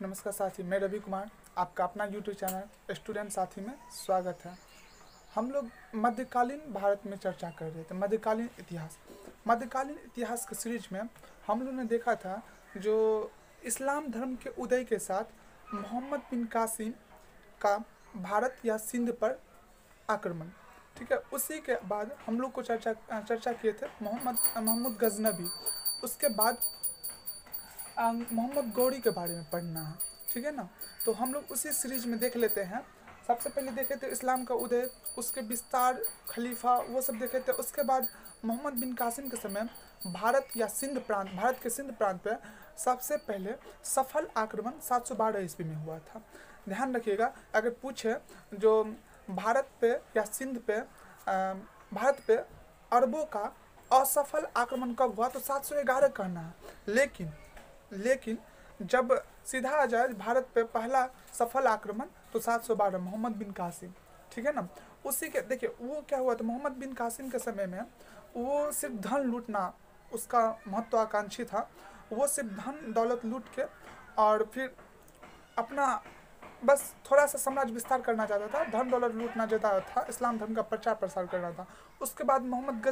नमस्कार साथी, मैं रवि कुमार, आपका अपना यूट्यूब चैनल स्टूडेंट साथी में स्वागत है। हम लोग मध्यकालीन भारत में चर्चा कर रहे थे। मध्यकालीन इतिहास के सीरीज में हम लोग ने देखा था जो इस्लाम धर्म के उदय के साथ मोहम्मद बिन कासिम का भारत या सिंध पर आक्रमण, ठीक है। उसी के बाद हम लोग को चर्चा किए थे मोहम्मद गजनबी। उसके बाद मोहम्मद गौरी के बारे में पढ़ना है, ठीक है ना। तो हम लोग उसी सीरीज में देख लेते हैं। सबसे पहले देखे थे इस्लाम का उदय, उसके विस्तार, खलीफा, वो सब देखे थे। उसके बाद मोहम्मद बिन कासिम के समय भारत के सिंध प्रांत पे सबसे पहले सफल आक्रमण 712 ईस्वी में हुआ था। ध्यान रखिएगा, अगर पूछे जो भारत पे या सिंध पे भारत पे अरबों का असफल आक्रमण कब हुआ तो 711 कहना है। लेकिन जब सीधा आ जाए भारत पे पहला सफल आक्रमण तो 712 मोहम्मद बिन कासिम, ठीक है ना। उसी के देखिए वो क्या हुआ तो मोहम्मद बिन कासिम के समय में वो सिर्फ धन लूटना उसका महत्वाकांक्षी था। वो सिर्फ धन दौलत लूट के और फिर अपना बस थोड़ा सा साम्राज्य विस्तार करना चाहता था, धन दौलत लूटना चाहता था, इस्लाम धर्म का प्रचार प्रसार करना था। उसके बाद मोहम्मद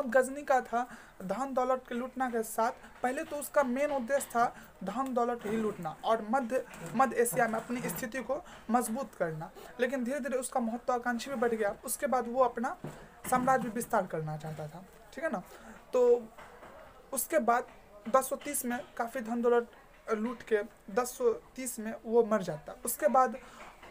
गजनी का था धन दौलत के लूटना के साथ। पहले तो उसका मेन उद्देश्य था धन दौलत ही लूटना और मध्य एशिया में अपनी स्थिति को मजबूत करना, लेकिन धीरे धीरे उसका महत्वाकांक्षी भी बढ़ गया। उसके बाद वो अपना साम्राज्य विस्तार करना चाहता था, ठीक है ना। तो उसके बाद 1030 में काफ़ी धन दौलत लूट के 1030 में वो मर जाता। उसके बाद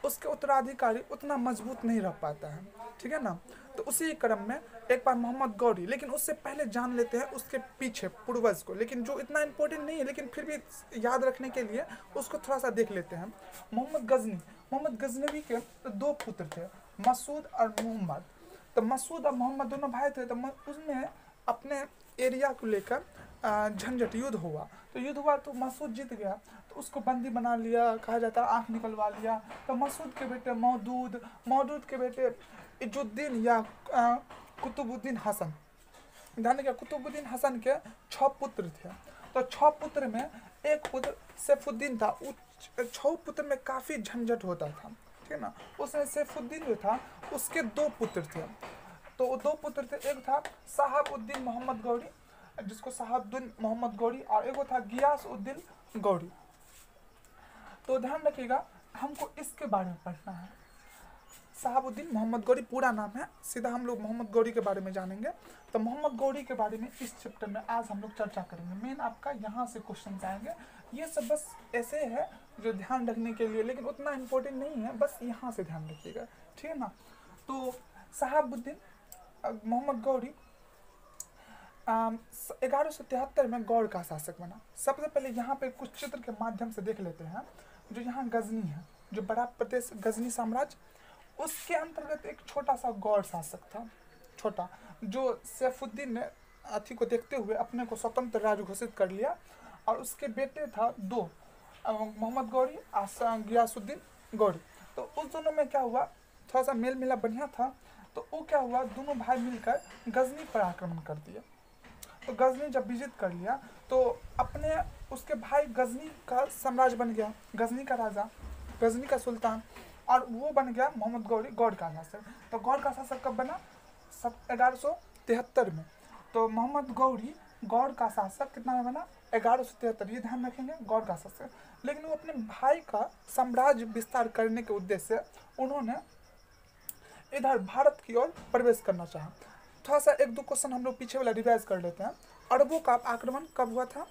उसके उत्तराधिकारी उतना मजबूत नहीं रह पाता है, ठीक है ना। तो उसी क्रम में एक बार मोहम्मद गौरी, लेकिन उससे पहले जान लेते हैं उसके पीछे पूर्वज को, लेकिन जो इतना इम्पोर्टेंट नहीं है लेकिन फिर भी याद रखने के लिए उसको थोड़ा सा देख लेते हैं। मोहम्मद गजनवी के दो पुत्र थे, मसूद और मोहम्मद। तो मसूद और मोहम्मद दोनों भाई थे। तो उसमें अपने एरिया को लेकर झंझट युद्ध हुआ। तो मसूद जीत गया, तो उसको बंदी बना लिया, कहा जाता है आँख निकलवा लिया। तो मसूद के बेटे मौदूद के बेटे इजुद्दीन या कुतुबुद्दीन हसन, ध्यान रखिए कुतुबुद्दीन हसन के 6 पुत्र थे। तो 6 पुत्र में एक पुत्र सैफुद्दीन था। 6 पुत्र में काफ़ी झंझट होता था, ठीक है ना। उसमें सैफुद्दीन जो था उसके 2 पुत्र थे। तो 2 पुत्र थे, एक था शहाबुद्दीन मोहम्मद गौरी, जिसको शहाबुद्दीन मोहम्मद गौरी, और एक था गियासउद्दीन गौरी। तो ध्यान रखिएगा, हमको इसके बारे में पढ़ना है। शहाबुद्दीन मोहम्मद गौरी पूरा नाम है, सीधा हम लोग मोहम्मद गौरी के बारे में जानेंगे। तो मोहम्मद गौरी के बारे में इस चैप्टर में आज हम लोग चर्चा करेंगे। मेन आपका यहाँ से क्वेश्चन आएंगे। ये सब बस ऐसे है जो ध्यान रखने के लिए, लेकिन उतना इम्पोर्टेंट नहीं है, बस यहाँ से ध्यान रखिएगा, ठीक है ना। तो शहाबुद्दीन मोहम्मद गौरी 1173 में गौड़ का शासक बना। सबसे पहले यहाँ पे कुछ चित्र के माध्यम से देख लेते हैं। जो यहाँ गजनी है, जो बड़ा प्रदेश गजनी साम्राज्य, उसके अंतर्गत एक छोटा सा गौड़ शासक था, छोटा, जो सैफुद्दीन ने अथी को देखते हुए अपने को स्वतंत्र राज्य घोषित कर लिया। और उसके बेटे था 2, मोहम्मद गौरी और गियासुद्दीन गौरी। तो उस दोनों में क्या हुआ, थोड़ा सा मेल मिला बढ़िया था। तो वो क्या हुआ, दोनों भाई मिलकर गजनी पर आक्रमण कर दिया। तो गजनी जब विजित कर लिया तो अपने उसके भाई गजनी का साम्राज्य बन गया, गजनी का राजा, गजनी का सुल्तान, और वो बन गया मोहम्मद गौरी गौड़ का शासक। तो गौड़ का शासक कब बना, 1173 में। तो मोहम्मद गौरी गौड़ का शासक कितना में बना, 1173, ये ध्यान रखेंगे, गौड़ का शासक। लेकिन वो अपने भाई का साम्राज्य विस्तार करने के उद्देश्य से उन्होंने इधर भारत की ओर प्रवेश करना चाहा। थोड़ा सा 1-2 क्वेश्चन हम लोग पीछे वाला रिवाइज कर लेते हैं। अरबों का आक्रमण कब हुआ था,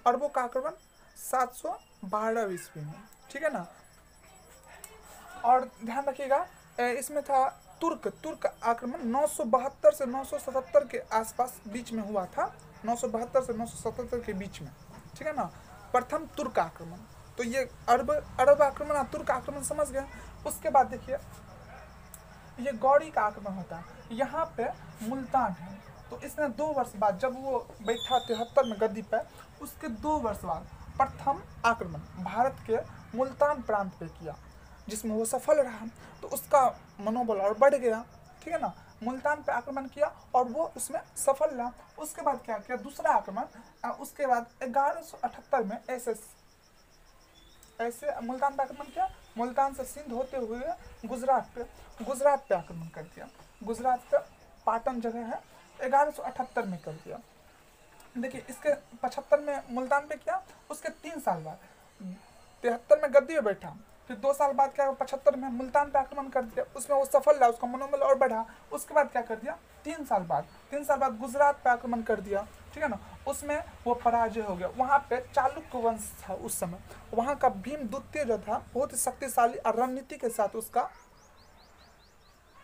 अरबों का आक्रमण 712 ईस्वी में, ठीक है ना। और ध्यान रखिएगा इसमें था तुर्क आक्रमण 972 से 977 के आसपास बीच में हुआ था, 972 से 977 के बीच में, ठीक है ना, प्रथम तुर्क आक्रमण। तो ये अरब आक्रमण और तुर्क आक्रमण समझ गए। उसके बाद देखिए ये गौरी का आक्रमण होता है, यहाँ पे मुल्तान है। तो इसने 2 वर्ष बाद, जब वो बैठा 73 में गद्दी पे, उसके 2 वर्ष बाद प्रथम आक्रमण भारत के मुल्तान प्रांत पे किया, जिसमें वो सफल रहा। तो उसका मनोबल और बढ़ गया, ठीक है ना। मुल्तान पे आक्रमण किया और वो उसमें सफल रहा। उसके बाद क्या किया, दूसरा आक्रमण, उसके बाद 1178 में ऐसे मुल्तान पे आक्रमण किया। मुल्तान से सिंध होते हुए गुजरात पे आक्रमण कर दिया। गुजरात पे पाटन जगह है, 1178 में कर दिया। देखिए इसके 75 में मुल्तान पे किया, उसके 3 साल बाद 73 में गद्दी पे बैठा, फिर 2 साल बाद क्या 75 में मुल्तान पे आक्रमण कर दिया, उसमें वो सफल रहा, उसका मनोबल और बढ़ा। उसके बाद क्या कर दिया, 3 साल बाद गुजरात पे आक्रमण कर दिया, ठीक है ना, उसमें वो पराजय हो गया। वहाँ पे चालुक्य वंश था उस समय, वहाँ का भीमद्वितीय जो था बहुत ही शक्तिशाली और रणनीति के साथ उसका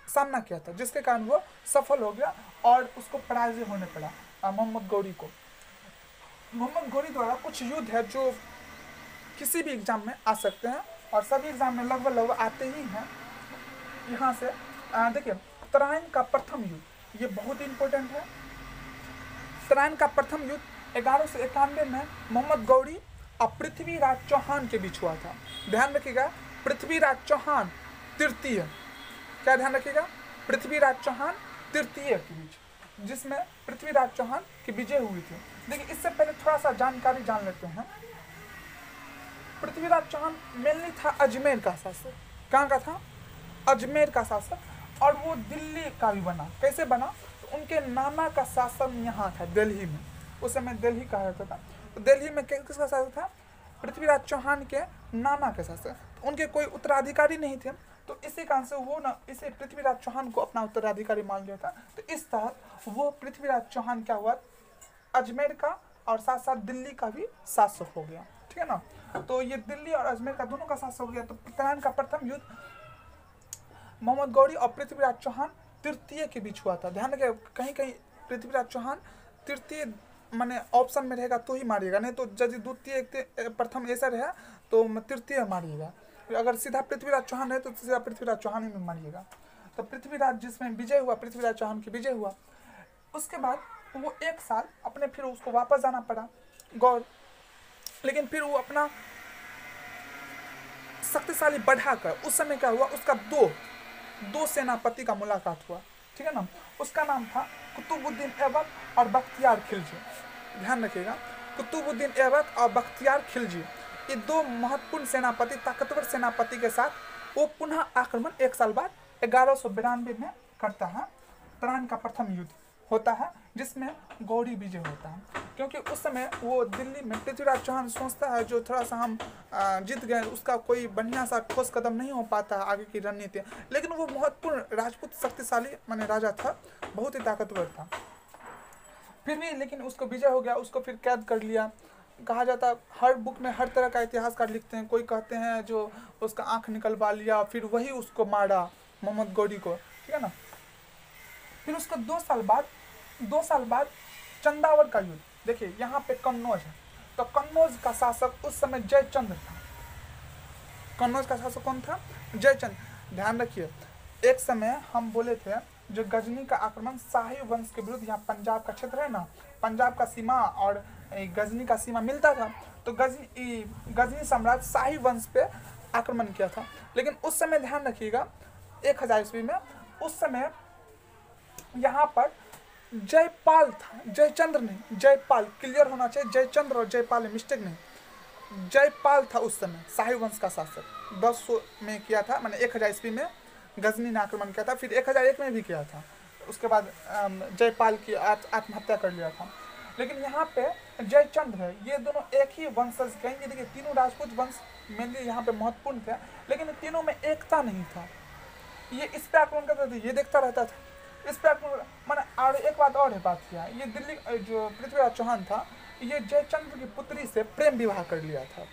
सामना किया था, जिसके कारण वो सफल हो गया और उसको पराजय होने पड़ा मोहम्मद गौरी को। मोहम्मद गौरी द्वारा कुछ युद्ध है जो किसी भी एग्जाम में आ सकते हैं और सभी एग्जाम में लगभग आते ही हैं। यहाँ से देखिए तराइन का प्रथम युद्ध, ये बहुत ही इंपॉर्टेंट है। तराइन का प्रथम युद्ध 1191 में मोहम्मद गौरी और पृथ्वीराज चौहान के बीच हुआ था। ध्यान रखिएगा, पृथ्वीराज चौहान तृतीय, क्या ध्यान रखिएगा, पृथ्वीराज चौहान तृतीय के बीच, जिसमें पृथ्वीराज चौहान की विजय हुई थी। देखिए इससे पहले थोड़ा सा जानकारी जान लेते हैं। पृथ्वीराज चौहान मेनली था अजमेर का शासक। कहाँ का था, अजमेर का शासक, और वो दिल्ली का भी बना। कैसे बना, तो उनके नाना का शासन यहाँ था दिल्ली में, उस समय दिल्ली कहा जाता था। तो दिल्ली में किसका शासक था, पृथ्वीराज चौहान के नाना के शासक। तो उनके कोई उत्तराधिकारी नहीं थे, तो इसी कारण से वो ना इसे पृथ्वीराज चौहान को अपना उत्तराधिकारी मान लिया था। तो इस तरह वो पृथ्वीराज चौहान क्या हुआ, अजमेर का और साथ साथ दिल्ली का भी शासक हो गया, ठीक है ना। तो ये दिल्ली और अजमेर का दोनों का शासक हो गया। तो तराइन का प्रथम युद्ध मोहम्मद गौरी और पृथ्वीराज चौहान तृतीय के बीच हुआ था। ध्यान रखिए, कहीं कहीं पृथ्वीराज चौहान तृतीय माने ऑप्शन में रहेगा तो ही मारिएगा, नहीं तो यदि द्वितीय प्रथम ऐसा रहा तो तृतीय मारिएगा। अगर सीधा पृथ्वीराज चौहान है तो सीधा पृथ्वीराज चौहान ही में मारिएगा। तो पृथ्वीराज जिसमें विजय हुआ, पृथ्वीराज चौहान की विजय हुआ। उसके बाद वो 1 साल अपने फिर उसको वापस जाना पड़ा गौर, लेकिन फिर वो अपना शक्तिशाली बढ़ाकर, उस समय क्या हुआ, उसका दो सेनापति का मुलाकात हुआ, ठीक है ना। उसका नाम था कुतुबुद्दीन ऐबक और बख्तियार खिलजी। ध्यान रखिएगा, कुतुबुद्दीन ऐबक और बख्तियार खिलजी, ये 2 महत्वपूर्ण सेनापति, ताकतवर सेनापति के साथ वो पुनः आक्रमण 1 साल बाद 1192 में करता है। तराइन का प्रथम युद्ध होता है जिसमें गौरी विजय होता है, क्योंकि उस समय वो दिल्ली में पृथ्वीराज चौहान सोचता है जो थोड़ा सा हम जीत गए, उसका कोई बढ़िया सा ठोस कदम नहीं हो पाता आगे की रणनीति, लेकिन वो महत्वपूर्ण राजपूत शक्तिशाली माने राजा था, बहुत ही ताकतवर था। फिर भी लेकिन उसको विजय हो गया, उसको फिर कैद कर लिया। कहा जाता हर बुक में हर तरह का इतिहासकार लिखते हैं, कोई कहते हैं जो उसका आँख निकलवा लिया, फिर वही उसको मारा मोहम्मद गौरी को, ठीक है ना। फिर उसको 2 साल बाद चंदावर का युद्ध। देखिए यहाँ पे कन्नौज है, तो कन्नौज का शासक उस समय जयचंद्र था। कन्नौज का शासक कौन था, जयचंद्र। ध्यान रखिए, एक समय हम बोले थे जो गजनी का आक्रमण शाही वंश के विरुद्ध, यहाँ पंजाब का क्षेत्र है ना, पंजाब का सीमा और गजनी का सीमा मिलता था, तो गजनी सम्राट शाही वंश पे आक्रमण किया था। लेकिन उस समय ध्यान रखिएगा 1000 ईस्वी में, उस समय यहाँ पर जयपाल था, जयचंद्र नहीं, जयपाल, क्लियर होना चाहिए, जयचंद्र और जयपाल मिस्टेक नहीं, जयपाल था उस समय शाही वंश का शासक। 1200 में किया था, मैंने 1000 ईस्वी में गजनी ने आक्रमण किया था, फिर 1001 में भी किया था, उसके बाद जयपाल की आत्महत्या कर लिया था। लेकिन यहाँ पे जयचंद्र है, ये दोनों एक ही वंशज कहेंगे। देखिए तीनों राजपूत वंश मेनली यहाँ पे महत्वपूर्ण थे, लेकिन तीनों में एकता नहीं था। ये इस पे आक्रमण करता था, ये देखता रहता था, इस पे आक्रमण मैंने। और एक बात और है, बात किया, ये दिल्ली जो पृथ्वीराज चौहान था, ये जयचंद्र की पुत्री से प्रेम विवाह कर लिया था,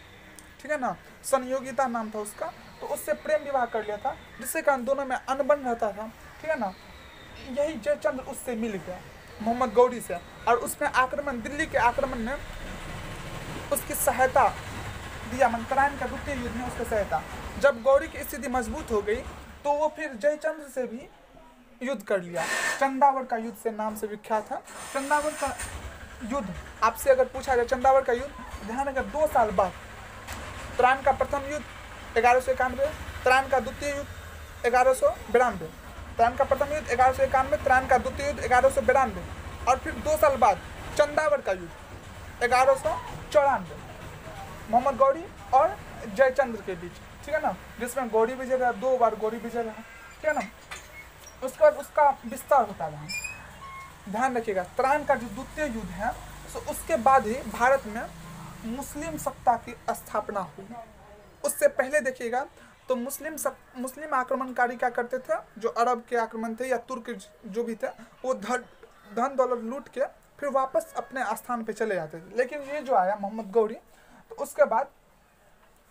ठीक है ना, संयोगिता नाम था उसका, तो उससे प्रेम विवाह कर लिया था, जिसके कारण दोनों में अनबन रहता था, ठीक है ना। यही जयचंद्र उससे मिल गया मोहम्मद गौरी से, और उसमें आक्रमण, दिल्ली के आक्रमण में उसकी सहायता दिया, तराइन का द्वितीय युद्ध में उसकी सहायता। जब गौरी की स्थिति मजबूत हो गई तो वो फिर जयचंद्र से भी युद्ध कर लिया। चंदावर का युद्ध से नाम से विख्यात है। चंदावर का युद्ध आपसे अगर पूछा जाए, चंदावर का युद्ध, ध्यान रखिए 2 साल बाद तराइन का प्रथम युद्ध 1191, तराइन का द्वितीय युद्ध 1192, त्रान का प्रथम युद्ध 1191, त्रान का द्वितीय युद्ध 1192 और फिर 2 साल बाद चंदावड़ का युद्ध 1194 मोहम्मद गौरी और जयचंद्र के बीच, ठीक है ना, जिसमें गौरी विजय रहा, 2 बार गौरी विजय रहा, ठीक है ना। उसके बाद उसका विस्तार होता रहा। ध्यान रखिएगा, त्रान का जो द्वितीय युद्ध है तो उसके बाद ही भारत में मुस्लिम सत्ता की स्थापना हुई। उससे पहले देखिएगा तो मुस्लिम आक्रमणकारी क्या करते थे, जो अरब के आक्रमण थे या तुर्क जो भी थे, वो धन दौलत लूट के फिर वापस अपने स्थान पे चले जाते थे। लेकिन ये जो आया मोहम्मद गौरी, तो उसके बाद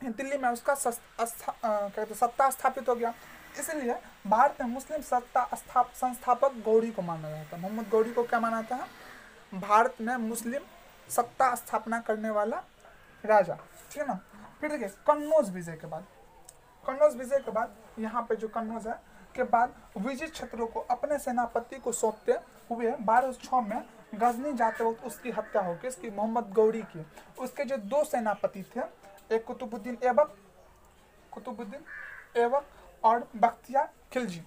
दिल्ली में उसका सत्ता स्थापित हो गया। इसलिए भारत में मुस्लिम सत्ता संस्थापक गौरी को माना जाता है। मोहम्मद गौरी को क्या माना जाता है, भारत में मुस्लिम सत्ता स्थापना करने वाला राजा, ठीक है ना। फिर देखिए कन्नौज विजय के बाद यहाँ पे जो कन्नौज है के बाद विजय क्षेत्रों को अपने सेनापति को सौंपते हुए 1206 में गजनी जाते वक्त उसकी हत्या हो गई, इसकी मोहम्मद गौरी की। उसके जो 2 सेनापति थे, एक कुतुबुद्दीन ऐबक और बख्तियार खिलजी,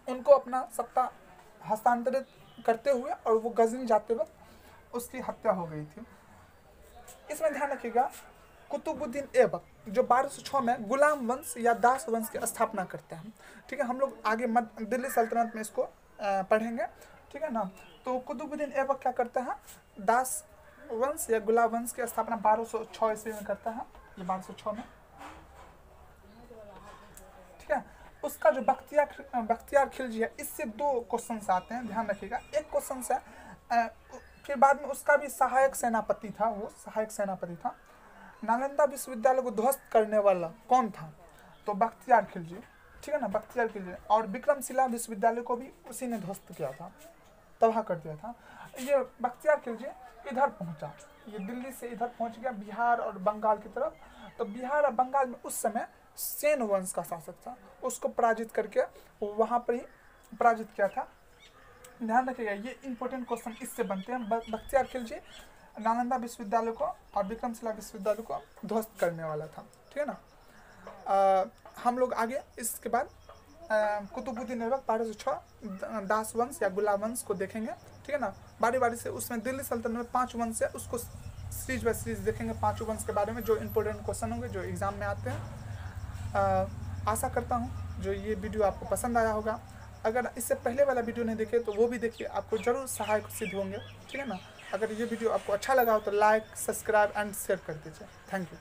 उनको अपना सत्ता हस्तांतरित करते हुए और वो गजनी जाते वक्त उसकी हत्या हो गई थी। इसमें ध्यान रखिएगा, कुतुबुद्दीन ऐबक जो 1206 में गुलाम वंश या दास वंश की स्थापना करते हैं, ठीक है। हम लोग आगे दिल्ली सल्तनत में इसको पढ़ेंगे, ठीक है ना। तो कुतुबुद्दीन ऐबक क्या करता है, दास वंश या गुलाम वंश की स्थापना 1206 ईस्वी में करता है, ये 1206 में, ठीक है। उसका जो बख्तियार खिलजी है, इससे 2 क्वेश्चन आते हैं, ध्यान रखिएगा। एक क्वेश्चन है फिर बाद में उसका भी सहायक सेनापति था। नालंदा विश्वविद्यालय को ध्वस्त करने वाला कौन था, तो बख्तियार खिलजी, ठीक है ना, बख्तियार खिलजी। और विक्रमशिला विश्वविद्यालय को भी उसी ने ध्वस्त किया था, तबाह कर दिया था। ये बख्तियार खिलजी इधर पहुंचा, ये दिल्ली से इधर पहुंच गया बिहार और बंगाल की तरफ। तो बिहार और बंगाल में उस समय सेन वंश का शासक था, उसको पराजित करके वहाँ पर ही पराजित किया था। ध्यान रखिएगा, ये इंपॉर्टेंट क्वेश्चन इससे बनते हैं। बख्तियार खिलजी नालंदा विश्वविद्यालय को और विक्रमशिला विश्वविद्यालय को ध्वस्त करने वाला था, ठीक है ना। हम लोग आगे इसके बाद कुतुबुद्दीन ऐबक 1206 दास वंश या गुलाम वंश को देखेंगे, ठीक है ना। बारी बारी से उसमें दिल्ली सल्तनत में 5 वंश है, उसको सीरीज बाय सीरीज देखेंगे 5 वंश के बारे में, जो इंपॉर्टेंट क्वेश्चन होंगे, जो एग्जाम में आते हैं। आशा करता हूँ जो ये वीडियो आपको पसंद आया होगा। अगर इससे पहले वाला वीडियो नहीं देखे तो वो भी देखिए, आपको जरूर सहायक सिद्ध होंगे, ठीक है ना। अगर ये वीडियो आपको अच्छा लगा हो तो लाइक, सब्सक्राइब एंड शेयर कर दीजिए। Thank you.